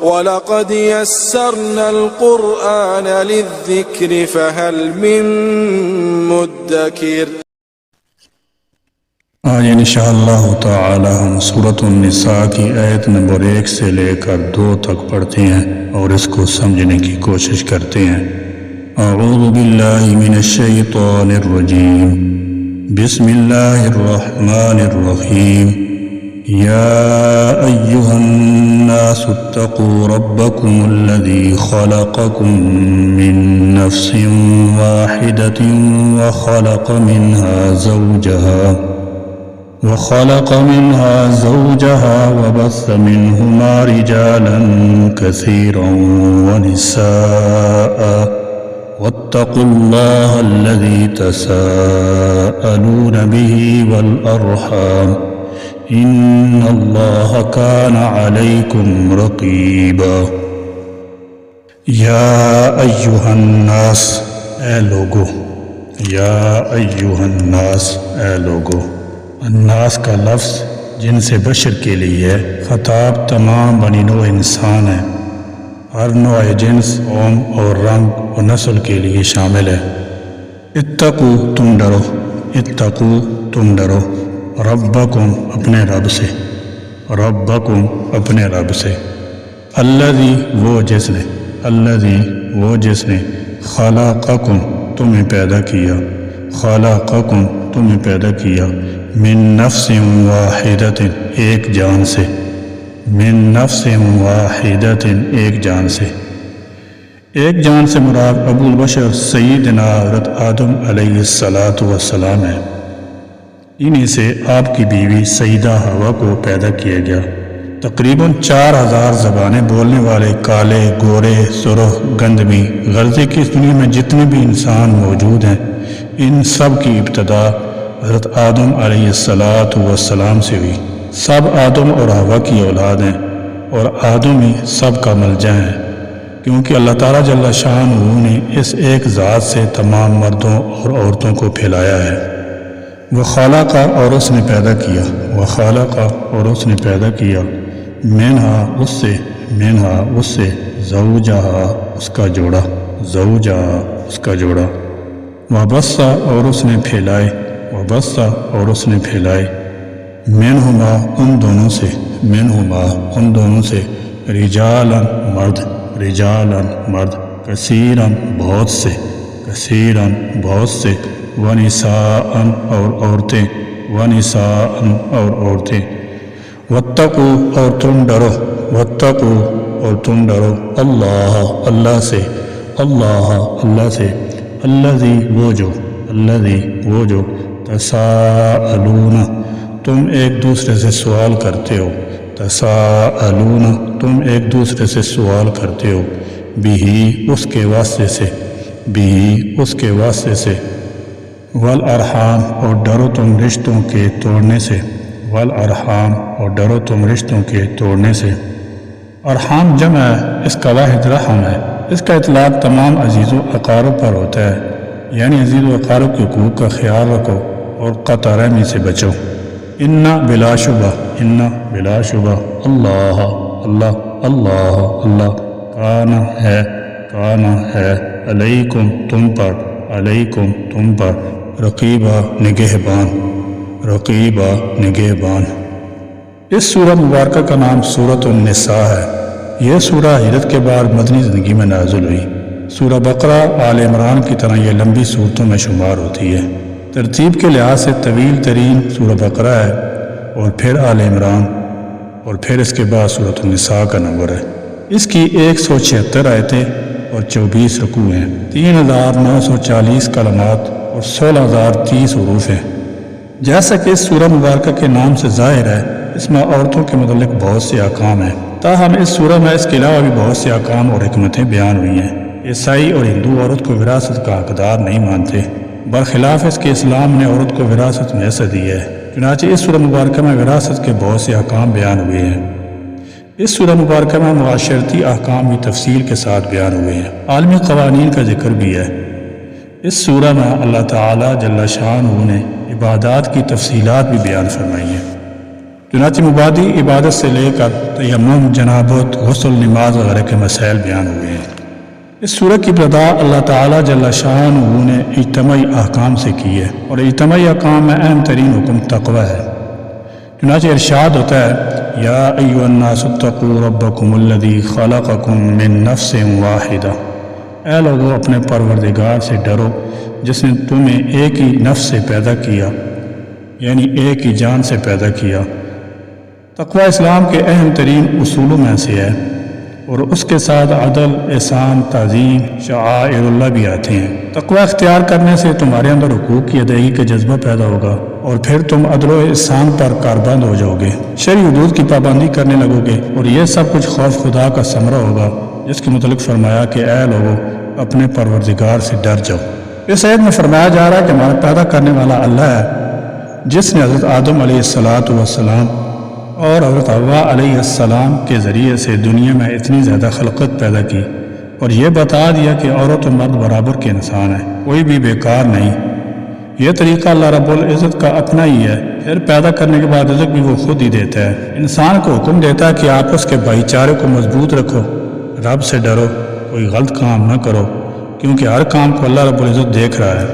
وَلَقَدْ يَسَّرْنَا الْقُرْآنَ لِلذِّكْرِ فَهَلْ مِن مُّدَّكِرٍ۔ آج انشاءاللہ تعالی ہم سورۃ النساء کی آیت نمبر 1 سے لے کر 2 تک پڑھتے ہیں اور اس کو سمجھنے کی کوشش کرتے ہیں۔ اعوذ باللہ من الشیطان الرجیم، بسم اللہ الرحمن الرحیم۔ یا ایہا الناس اتقوا ربکم الذی خلقکم من نفس واحدۃ وخلق منها زوجها وبث منهما رجالا كثيرا ونساء واتقوا الله الذي تساءلون به والأرحام إن الله كان عليكم رقيبا۔ یا ایہا الناس، اے لوگو، یا ایہا الناس، اے لوگو۔ الناس کا لفظ جنس بشر کے لیے ہے، خطاب تمام بنی نوع انسان ہے، ہر نوع جنس، قوم اور رنگ اور نسل کے لیے شامل ہے۔ اتقو، تم ڈرو، اتقو، تم ڈرو، ربکم، اپنے رب سے، ربکم، اپنے رب سے، الذی، وہ جس نے، الذی، وہ جس نے، خلقکم، تمہیں پیدا کیا، خلقکم، تمہیں پیدا کیا، من نفس واحدۃ، ایک جان سے، من نفس واحدۃ، ایک جان سے۔ ایک جان سے مراد ابو البشر سیدنا حضرت آدم علیہ السلام ہے۔ انہی سے آپ کی بیوی سیدہ حوا کو پیدا کیا گیا۔ تقریباً 4000 زبانیں بولنے والے کالے، گورے، سرخ، گندمی، غرضے کی اس دنیا میں جتنے بھی انسان موجود ہیں، ان سب کی ابتدا حضرت آدم علیہ السلام سے ہوئی۔ سب آدم اور حوا کی اولاد ہیں اور آدم ہی سب کا ملجا ہے، کیونکہ اللہ تعالیٰ جل شانہ نے اس ایک ذات سے تمام مردوں اور عورتوں کو پھیلایا ہے۔ وہ خالق، اور اس نے پیدا کیا، وہ خالق، اور اس نے پیدا کیا، منہا، اس سے، منہا، اس سے، زوجہا، اس کا جوڑا، زوجہا، اس کا جوڑا، وبث، اور اس نے پھیلائے، وبث، اور اس نے پھیلائے، منہما، ان دونوں سے، منہما، ان دونوں سے، رجالاً، مرد، رجالاً، مرد، کثیراً، بہت سے، کثیراً، بہت سے، ونساءً، اور عورتیں، ونساءً، اور عورتیں، واتقوا، اور تم ڈرو، واتقوا، اور تم ڈرو، اللہ، اللہ سے، اللہ، اللہ سے، الذی، وہ جو، الذی، وہ جو، تساءلون، تم ایک دوسرے سے سوال کرتے ہو، تساءلون، تم ایک دوسرے سے سوال کرتے ہو، بہ، اس کے واسطے سے، بہ، اس کے واسطے سے، والارحام، اور ڈرو تم رشتوں کے توڑنے سے، والارحام، اور ڈرو تم رشتوں کے توڑنے سے۔ ارحام جمع ہے، اس کا واحد رحم ہے۔ اس کا اطلاق تمام عزیز و اقارب پر ہوتا ہے، یعنی عزیز و اقارب کے حقوق کا خیال رکھو اور قطع رحمی سے بچو۔ ان بلا شبہ، ان بلا شبہ، اللہ، اللہ، اللہ، اللہ، کان ہے، کان ہے، علیکم، تم پر، علیکم، تم پر، رقیبہ، نگہبان، رقیبہ، نگہبان۔ اس سورہ مبارکہ کا نام سورۃ النساء ہے۔ یہ سورہ ہجرت کے بعد مدنی زندگی میں نازل ہوئی۔ سورہ بقرہ، آل عمران کی طرح یہ لمبی صورتوں میں شمار ہوتی ہے۔ ترتیب کے لحاظ سے طویل ترین سورہ بقرہ ہے، اور پھر آل عمران، اور پھر اس کے بعد سورۃ النساء کا نمبر ہے۔ اس کی 176 آیتیں اور 24 رکوع ہیں، 3940 کلمات اور 16030 حروف ہیں۔ جیسا کہ اس سورہ مبارکہ کے نام سے ظاہر ہے، اس میں عورتوں کے متعلق بہت سے احکام ہیں، تاہم اس سورہ میں اس کے علاوہ بھی بہت سے احکام اور حکمتیں بیان ہوئی ہیں۔ عیسائی اور ہندو عورت کو وراثت کا حقدار نہیں مانتے، برخلاف اس کے اسلام نے عورت کو وراثت میں حصہ دی ہے۔ چنانچہ اس سورہ مبارکہ میں وراثت کے بہت سے احکام بیان ہوئے ہیں۔ اس سورہ مبارکہ میں معاشرتی احکام بھی تفصیل کے ساتھ بیان ہوئے ہیں، عالمی قوانین کا ذکر بھی ہے۔ اس سورہ میں اللہ تعالیٰ جل شانہ نے عبادات کی تفصیلات بھی بیان فرمائی ہیں۔ چنانچہ مبادی عبادت سے لے کر تیمم، جنابت، غسل، نماز وغیرہ کے مسائل بیان ہوئے ہیں۔ اس سورت کی ابتدا اللہ تعالیٰ جل شانہ نے اجتماعی احکام سے کی ہے، اور اجتماعی احکام میں اہم ترین حکم تقوی ہے۔ چنانچہ ارشاد ہوتا ہے یا ایھا الناس اتقوا ربکم الذی خلقکم من نفس واحدہ، اے لوگو اپنے پروردگار سے ڈرو جس نے تمہیں ایک ہی نفس سے پیدا کیا، یعنی ایک ہی جان سے پیدا کیا۔ تقوی اسلام کے اہم ترین اصولوں میں سے ہے، اور اس کے ساتھ عدل، احسان، تعظیم، شعائر اللہ بھی آتے ہیں۔ تقوی اختیار کرنے سے تمہارے اندر حقوق کی ادائیگی کا جذبہ پیدا ہوگا، اور پھر تم عدل و احسان پر کاربند ہو جاؤ گے، شرعی حدود کی پابندی کرنے لگو گے، اور یہ سب کچھ خوف خدا کا ثمرہ ہوگا، جس کے متعلق فرمایا کہ اے لوگو اپنے پروردگار سے ڈر جاؤ۔ اس آیت میں فرمایا جا رہا ہے کہ ہمارا پیدا کرنے والا اللہ ہے، جس نے حضرت آدم علیہ السلام اور حضرت حوا علیہ السلام کے ذریعے سے دنیا میں اتنی زیادہ خلقت پیدا کی، اور یہ بتا دیا کہ عورت و مرد برابر کے انسان ہیں، کوئی بھی بیکار نہیں۔ یہ طریقہ اللہ رب العزت کا اپنا ہی ہے۔ پھر پیدا کرنے کے بعد رزق بھی وہ خود ہی دیتا ہے۔ انسان کو حکم دیتا ہے کہ آپس کے بھائی چارے کو مضبوط رکھو، رب سے ڈرو، کوئی غلط کام نہ کرو، کیونکہ ہر کام کو اللہ رب العزت دیکھ رہا ہے۔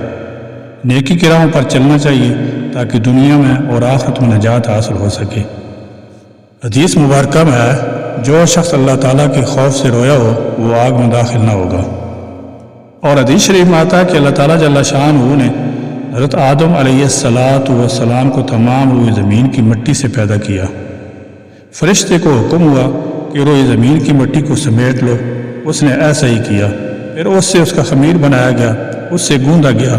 نیکی کی راہوں پر چلنا چاہیے تاکہ دنیا میں اور آخرت میں نجات حاصل ہو سکے۔ حدیث مبارکہ میں ہے جو شخص اللہ تعالیٰ کے خوف سے رویا ہو وہ آگ میں داخل نہ ہوگا۔ اور حدیث شریف میں آتا ہے کہ اللہ تعالیٰ جل شانہ نے حضرت آدم علیہ السلام کو تمام روئے زمین کی مٹی سے پیدا کیا۔ فرشتے کو حکم ہوا کہ روئے زمین کی مٹی کو سمیٹ لو، اس نے ایسا ہی کیا۔ پھر اس سے اس کا خمیر بنایا گیا، اس سے گوندا گیا،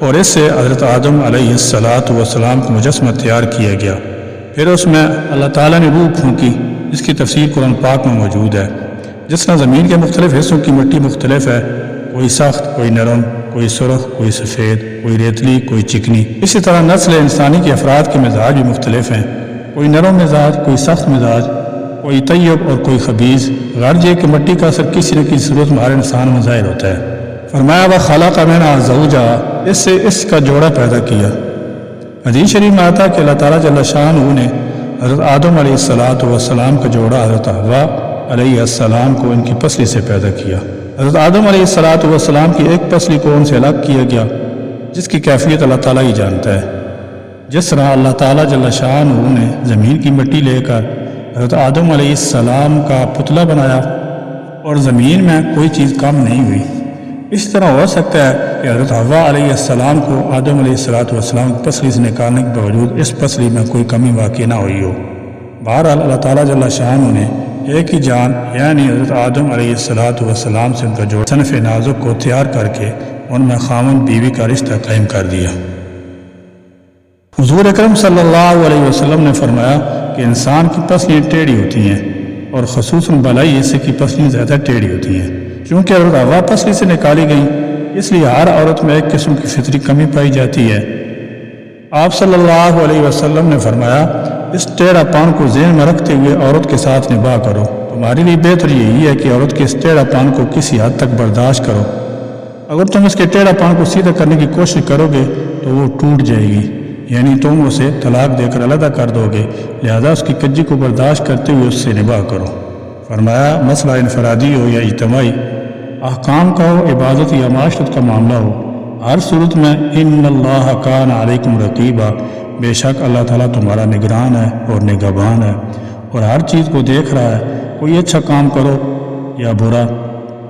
اور اس سے حضرت آدم علیہ السلام کو مجسمہ تیار کیا گیا۔ پھر اس میں اللہ تعالیٰ نے روح پھونکی، جس کی تفسیر قرآن پاک میں موجود ہے۔ جس طرح زمین کے مختلف حصوں کی مٹی مختلف ہے، کوئی سخت، کوئی نرم، کوئی سرخ، کوئی سفید، کوئی ریتلی، کوئی چکنی، اسی طرح نسل انسانی کے افراد کے مزاج بھی مختلف ہیں، کوئی نرم مزاج، کوئی سخت مزاج، کوئی طیب اور کوئی خبیث۔ غرض یہ کہ مٹی کا اثر کسی نہ کسی صورت میں ہر انسان میں ظاہر ہوتا ہے۔ فرمایا وَخَلَقَ مِنْهَا زَوْجَهَا، اس سے اس کا جوڑا پیدا کیا۔ حدیث شریف میں آتا کہ اللہ تعالیٰ جل شانہ نے حضرت آدم علیہ السلام کا جوڑا حضرت حوا علیہ السلام کو ان کی پسلی سے پیدا کیا۔ حضرت آدم علیہ السلام کی ایک پسلی کو ان سے الگ کیا گیا، جس کی کیفیت اللہ تعالیٰ ہی جانتا ہے۔ جس طرح اللہ تعالیٰ جل شانہ نے زمین کی مٹی لے کر حضرت آدم علیہ السلام کا پتلا بنایا اور زمین میں کوئی چیز کم نہیں ہوئی، اس طرح ہو سکتا ہے کہ حضرت حوا علیہ السلام کو آدم علیہ السلام کی پسلی سے نکالنے کے باوجود اس پسلی میں کوئی کمی واقع نہ ہوئی ہو۔ بہرحال اللہ تعالیٰ جل شانہ نے ایک ہی جان یعنی حضرت آدم علیہ السلام سے ان کا جوڑا صنف نازک کو تیار کر کے ان میں خاوند بیوی کا رشتہ قائم کر دیا۔ حضور اکرم صلی اللہ علیہ وسلم نے فرمایا کہ انسان کی پسلیاں ٹیڑھی ہوتی ہیں، اور خصوصاً بالائی حصے کی پسلیاں زیادہ ٹیڑھی ہوتی ہیں۔ چونکہ حضرت حوا پسلی سے نکالی گئی، اس لیے ہر عورت میں ایک قسم کی فطری کمی پائی جاتی ہے۔ آپ صلی اللہ علیہ وسلم نے فرمایا اس ٹیڑھا پان کو ذہن میں رکھتے ہوئے عورت کے ساتھ نباہ کرو۔ تمہارے لیے بہتر یہی ہے کہ عورت کے اس ٹیڑھا پان کو کسی حد تک برداشت کرو۔ اگر تم اس کے ٹیڑھا پان کو سیدھا کرنے کی کوشش کرو گے تو وہ ٹوٹ جائے گی، یعنی تم اسے طلاق دے کر علیحدہ کر دو گے، لہذا اس کی کجی کو برداشت کرتے ہوئے اس سے نباہ کرو۔ فرمایا مسئلہ انفرادی ہو یا اجتماعی، احکام کا ہو، عبادت یا معاشرت کا معاملہ ہو، ہر صورت میں ان اللہ کان علیکم رقیبا، بے شک اللہ تعالیٰ تمہارا نگران ہے اور نگہبان ہے، اور ہر چیز کو دیکھ رہا ہے۔ کوئی اچھا کام کرو یا برا،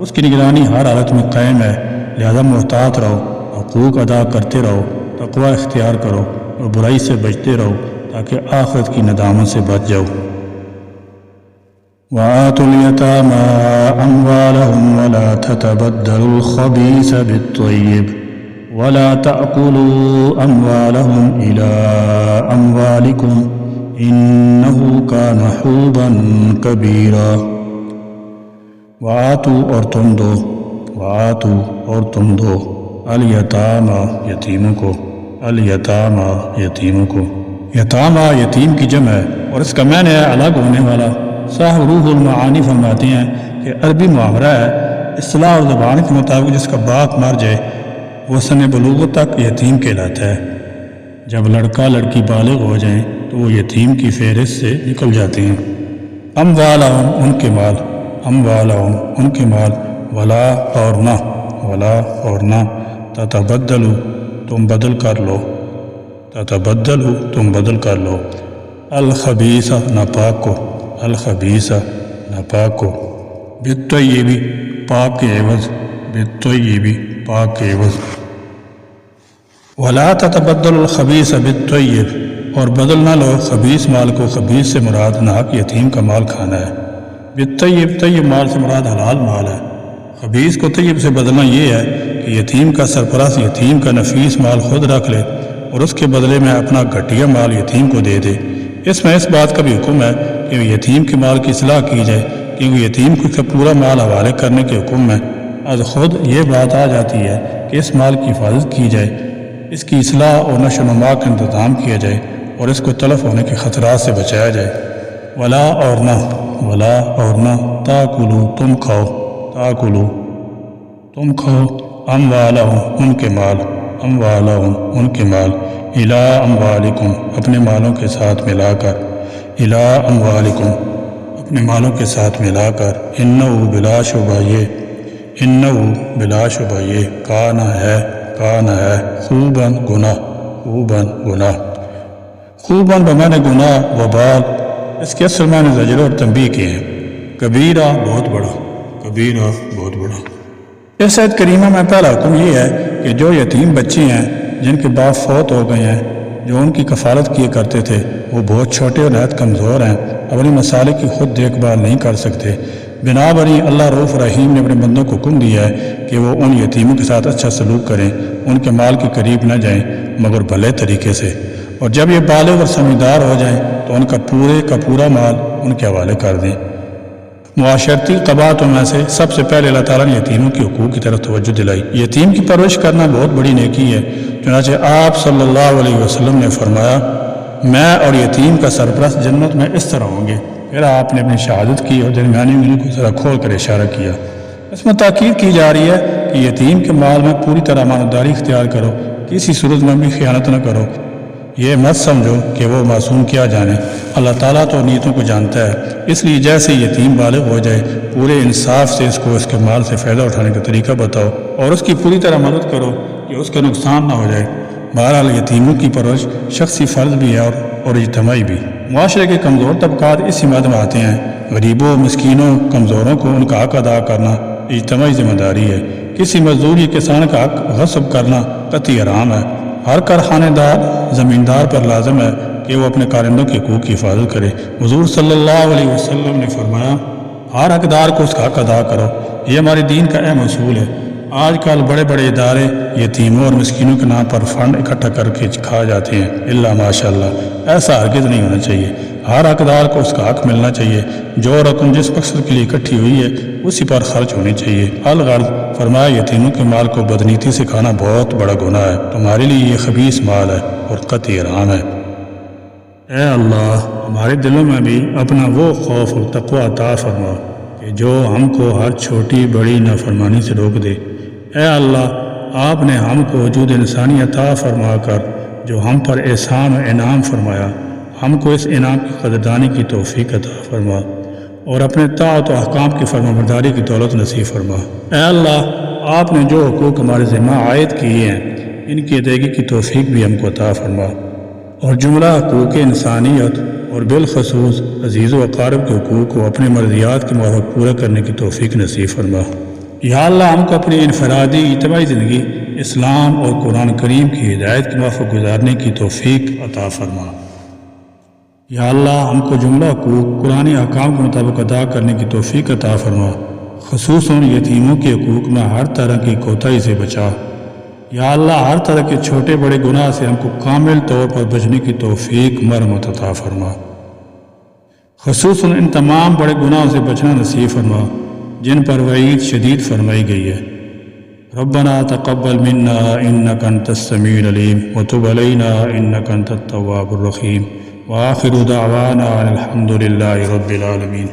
اس کی نگرانی ہر حالت میں قائم ہے، لہذا محتاط رہو، حقوق ادا کرتے رہو، تقوی اختیار کرو اور برائی سے بچتے رہو تاکہ آخرت کی ندامت سے بچ جاؤ۔ وَآتُوا الْيَتَامَى أَمْوَالَهُمْ وَلَا تَتَبَدَّلُوا الْخَبِيثَ بِالطَّيِّبِ وَلَا تَأْكُلُوا أَمْوَالَهُمْ إِلَىٰ أَمْوَالِكُمْ إِنَّهُ كَانَ حُوبًا كَبِيرًا۔ وَآتُوا اور تم دو الیتامى یتیموں کو، الیتامى یتیموں کو، یتامى یتیم کی جمع ہے اور اس کا معنی ہے الگ ہونے والا۔ صاحب روح المعانی فرماتے ہیں کہ عربی محاورہ ہے اصطلاح اور زبان کے مطابق جس کا باپ مر جائے وہ سن بلوغت تک یتیم کہلاتا ہے۔ جب لڑکا لڑکی بالغ ہو جائیں تو تو وہ یتیم کی فہرست سے نکل جاتے ہیں۔ اموالہم ان کے مال، اموالہم ان کے مال، ولا اور نہ تتبدلو تم بدل کر لو، تتبدلو تم بدل کر لو، الخبیث ناپاک کو، الخبیث ناپاک کو، بالطیب پاک کے عوض، بالطیب پاک کے عوض، ولا تتبدل الخبیث بالطیب اور بدل نہ لو خبیث مال کو، خبیث سے مراد ناحق یتیم کا مال کھانا ہے، بالطیب طیب مال سے مراد حلال مال ہے، خبیث کو طیب سے بدلنا یہ ہے کہ یتیم کا سرپرست یتیم کا نفیس مال خود رکھ لے اور اس کے بدلے میں اپنا گھٹیا مال یتیم کو دے دے۔ اس میں اس بات کا بھی حکم ہے کہ یتیم کے مال کی اصلاح کی جائے، کیونکہ یتیم کو پورا مال حوالے کرنے کے حکم میں از خود یہ بات آ جاتی ہے کہ اس مال کی حفاظت کی جائے، اس کی اصلاح اور نشو و نما کا انتظام کیا جائے اور اس کو تلف ہونے کے خطرات سے بچایا جائے۔ ولا اور نہ تاکلو تم کھاؤ، تاکلو تم کھاؤ، اموالہم ان کے مال، اموالہم ان کے مال، الا اموالکم اپنے مالوں کے ساتھ ملا کر، الا اموالکم اپنے مالوں کے ساتھ ملا کر، انہو بلا شبہ یہ کان ہے خوباً گناہ، خوباً بمعنی گناہ، وبال اس کے اصل معنی زجر اور تنبیہ کے ہیں، کبیرہ بہت بڑا۔ اس آیت کریمہ میں پہلا حکم یہ ہے کہ جو یتیم بچے ہیں جن کے باپ فوت ہو گئے ہیں، جو ان کی کفالت کیے کرتے تھے، وہ بہت چھوٹے اور نہایت کمزور ہیں، اپنی مسائل کی خود دیکھ بھال نہیں کر سکتے، بنا بری اللہ رؤوف رحیم نے اپنے بندوں کو حکم دیا ہے کہ وہ ان یتیموں کے ساتھ اچھا سلوک کریں، ان کے مال کے قریب نہ جائیں مگر بھلے طریقے سے، اور جب یہ بالغ اور سمجھدار ہو جائیں تو ان کا پورا مال ان کے حوالے کر دیں۔ معاشرتی قباحتوں میں سے سب سے پہلے اللہ تعالیٰ نے یتیموں کے حقوق کی طرف توجہ دلائی۔ یتیم کی پرورش کرنا بہت بڑی نیکی ہے، چنانچہ آپ صلی اللہ علیہ وسلم نے فرمایا، میں اور یتیم کا سرپرست جنت میں اس طرح ہوں گے۔ پھر آپ نے اپنی شہادت کی اور درمیانی انگلی کو ذرا کھول کر اشارہ کیا۔ اس میں تاکید کی جا رہی ہے کہ یتیم کے مال میں پوری طرح امانتداری اختیار کرو، کسی صورت میں بھی خیانت نہ کرو، یہ مت سمجھو کہ وہ معصوم کیا جانے، اللہ تعالیٰ تو نیتوں کو جانتا ہے، اس لیے جیسے یتیم بالغ ہو جائے پورے انصاف سے اس کو اس کے مال سے فائدہ اٹھانے کا طریقہ بتاؤ اور اس کی پوری طرح مدد کرو کہ اس کا نقصان نہ ہو جائے۔ بہرحال یتیموں کی پرورش شخصی فرض بھی ہے اور اجتماعی بھی۔ معاشرے کے کمزور طبقات اسی مد میں آتے ہیں، غریبوں، مسکینوں، کمزوروں کو ان کا حق ادا کرنا اجتماعی ذمہ داری ہے۔ کسی مزدور یا کسان کا حق غصب کرنا قطعی حرام ہے۔ ہر کارخانے دار زمیندار پر لازم ہے کہ وہ اپنے کارندوں کے حقوق کی حفاظت کرے۔ حضور صلی اللہ علیہ وسلم نے فرمایا، ہر حقدار کو اس کا حق ادا کرو، یہ ہمارے دین کا اہم اصول ہے۔ آج کل بڑے بڑے ادارے یتیموں اور مسکینوں کے نام پر فنڈ اکٹھا کر کے کھا جاتے ہیں، اللہ ماشاء اللہ، ایسا ہرگز نہیں ہونا چاہیے۔ ہر حقدار کو اس کا حق ملنا چاہیے، جو رقم جس مقصد کے لیے اکٹھی ہوئی ہے اسی پر خرچ ہونی چاہیے۔ الغرض فرمایا، یتیموں کے مال کو بدنیتی سے کھانا بہت بڑا گناہ ہے، تمہارے لیے یہ خبیث مال ہے اور قطعی حرام ہے۔ اے اللہ، ہمارے دلوں میں بھی اپنا وہ خوف اور تقوی عطا فرما کہ جو ہم کو ہر چھوٹی بڑی نافرمانی سے روک دے۔ اے اللہ، آپ نے ہم کو وجود انسانی عطا فرما کر جو ہم پر احسان و انعام فرمایا، ہم کو اس انعام کی قدردانی کی توفیق عطا فرما اور اپنے طاعت و احکام کی فرمانبرداری کی دولت نصیب فرما۔ اے اللہ، آپ نے جو حقوق ہمارے ذمہ عائد کیے ہیں ان کی ادائیگی کی توفیق بھی ہم کو عطا فرما اور جملہ حقوق انسانیت اور بالخصوص عزیز و اقارب کے حقوق کو اپنے مرضیات کے موافق پورا کرنے کی توفیق نصیب فرما۔ یا اللہ، ہم کو اپنی انفرادی اجتماعی زندگی اسلام اور قرآن کریم کی ہدایت کے موافق گزارنے کی توفیق عطا فرما۔ یا اللہ، ہم کو جملہ حقوق قرآنی احکام کے مطابق ادا کرنے کی توفیق عطا فرما، خصوصاً یتیموں کے حقوق میں ہر طرح کی کوتاہی سے بچا۔ یا اللہ، ہر طرح کے چھوٹے بڑے گناہ سے ہم کو کامل طور پر بچنے کی توفیق مرحمت عطا فرما، خصوصاً ان تمام بڑے گناہوں سے بچنا نصیب فرما جن پر وعید شدید فرمائی گئی ہے۔ ربنا تقبل منا انك انت السميع العليم وتب علينا انك انت التواب الرحيم وآخر دعوانا الحمد لله رب العالمين۔